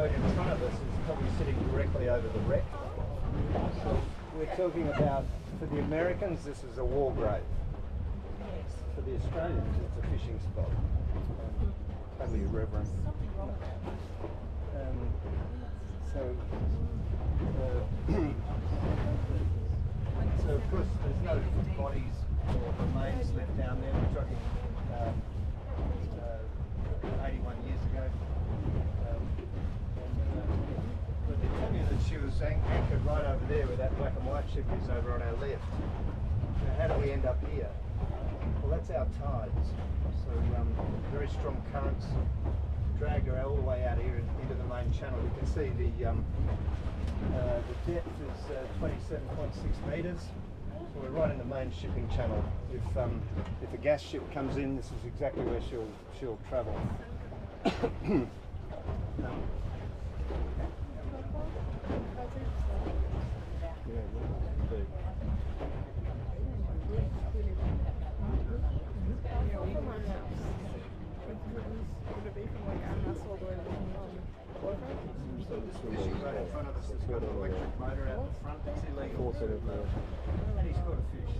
boat in front of us is probably sitting directly over the wreck. So we're talking about, for the Americans, this is a war grave. For the Australians, it's a fishing spot. Totally irreverent. So of course there's no bodies or remains left down there. We're talking 81 years ago. But they tell me that she was anchored right over there where that black and white ship is over on our left. Now how do we end up here? Well, that's our tides. So very strong currents drag her all the way out here into the main channel. You can see the depth is 27.6 metres. So we're right in the main shipping channel. If a gas ship comes in, this is exactly where she'll travel. So this fishing boat in front of us has got an electric motor out the front. It's illegal. And he's caught a fish.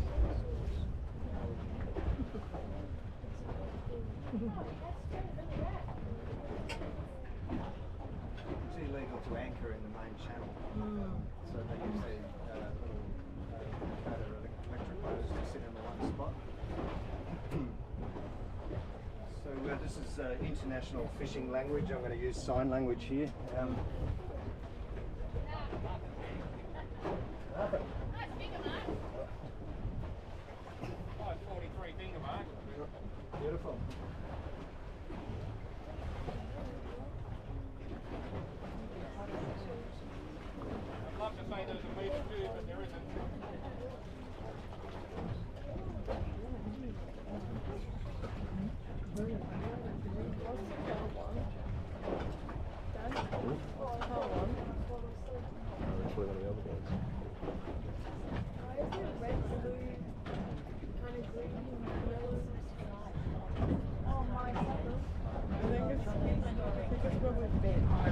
It's illegal to anchor in the main channel. So they use their little electric motors to sit in the one spot. So this is international fishing language. I'm going to use sign language here. Nice finger mark. 43 finger mark. Beautiful. I'd love to say there's a metre too, but there isn't. That's one of the other ones. Why is it red, blue, kind of green, yellow? Oh my god. I think it's where we've been. I'm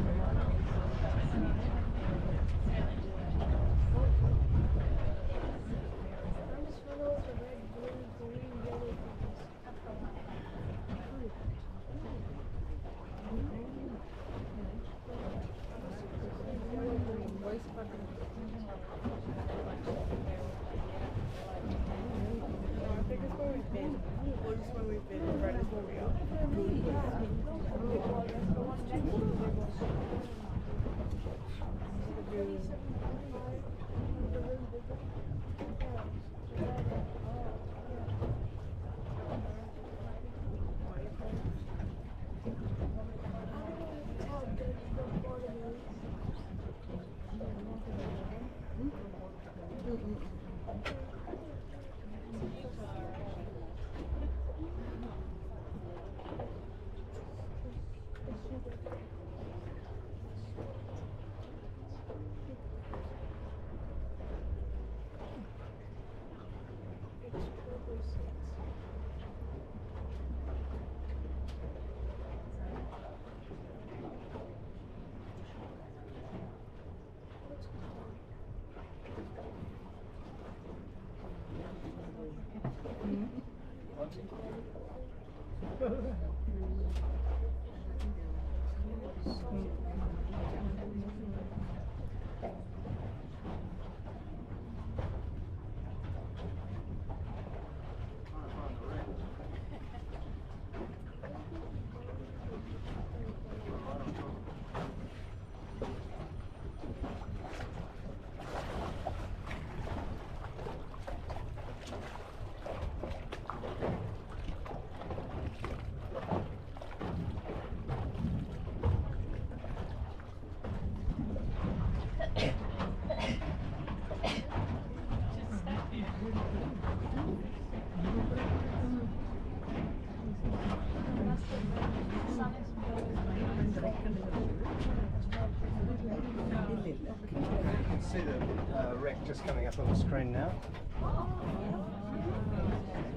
just following the red, blue, green, yellow things. I think it's where we've been. Blue is where we've been, and red is where we are. See the wreck just coming up on the screen now. So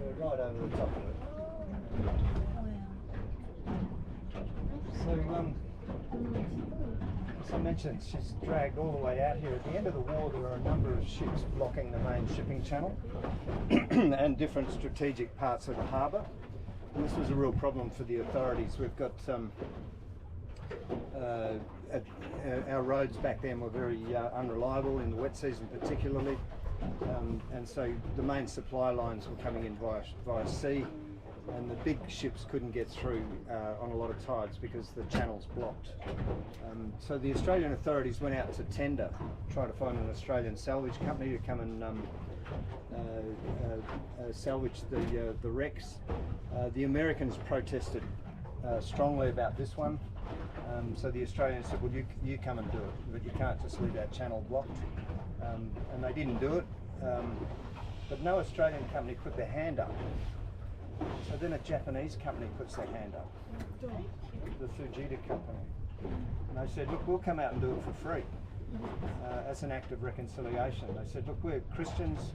we're right over the top of it. So as I mentioned, she's dragged all the way out here. At the end of the war, there were a number of ships blocking the main shipping channel and different strategic parts of the harbour. And this was a real problem for the authorities. We've got our roads back then were very unreliable in the wet season particularly, and so the main supply lines were coming in via sea, and the big ships couldn't get through on a lot of tides because the channel's blocked. So the Australian authorities went out to tender, trying to find an Australian salvage company to come and salvage the wrecks. The Americans protested strongly about this one. So the Australians said, well, you come and do it, but you can't just leave our channel blocked. And they didn't do it, but no Australian company put their hand up. So then a Japanese company puts their hand up, the Fujita company. And they said, look, we'll come out and do it for free as an act of reconciliation. They said, look, we're Christians,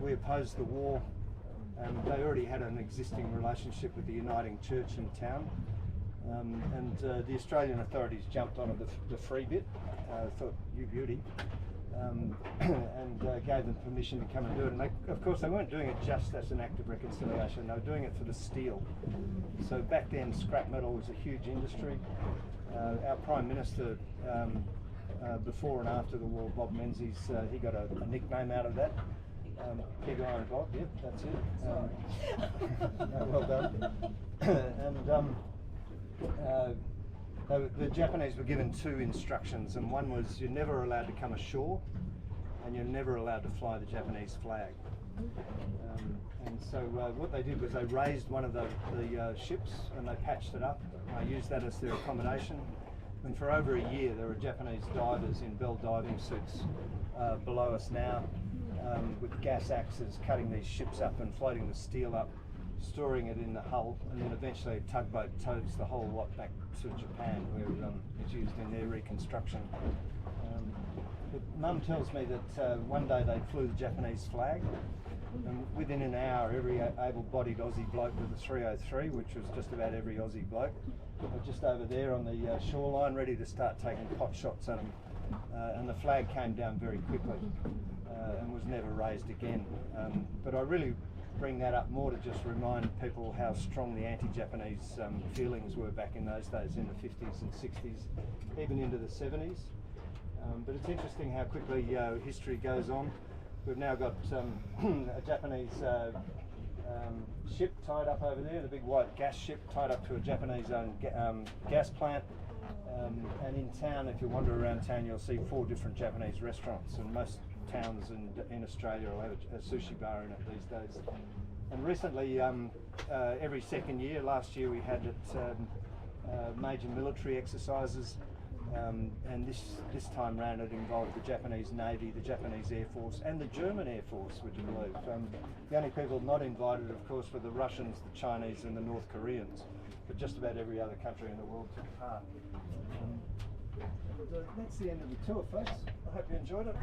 we oppose the war, and they already had an existing relationship with the Uniting Church in town. And the Australian authorities jumped onto the free bit, thought, you beauty, and gave them permission to come and do it. And they, of course, they weren't doing it just as an act of reconciliation, they were doing it for the steel. So back then, scrap metal was a huge industry. Our Prime Minister, before and after the war, Bob Menzies, he got a nickname out of that. Pig Iron Bob, yep, that's it. No, well done. And the Japanese were given two instructions, and one was you're never allowed to come ashore, and you're never allowed to fly the Japanese flag. And so what they did was they raised one of the ships and they patched it up. They used that as their accommodation. And for over a year there were Japanese divers in Bell diving suits below us now, with gas axes cutting these ships up and floating the steel up, storing it in the hull, and then eventually a tugboat tows the whole lot back to Japan, where it's used in their reconstruction. But Mum tells me that one day they flew the Japanese flag, and within an hour every able-bodied Aussie bloke with a 303, which was just about every Aussie bloke, were just over there on the shoreline ready to start taking pot shots at them. And the flag came down very quickly and was never raised again. But I really bring that up more to just remind people how strong the anti-Japanese feelings were back in those days, in the 50s and 60s, even into the 70s. But it's interesting how quickly history goes on. We've now got a Japanese ship tied up over there, the big white gas ship tied up to a Japanese-owned gas plant. And in town, if you wander around town, you'll see 4 different Japanese restaurants, and most towns in Australia will have a sushi bar in it these days. And recently, every second year, last year we had major military exercises, and this time round it involved the Japanese Navy, the Japanese Air Force, and the German Air Force, would you believe. The only people not invited, of course, were the Russians, the Chinese, and the North Koreans, but just about every other country in the world took part. That's the end of the tour, folks. I hope you enjoyed it.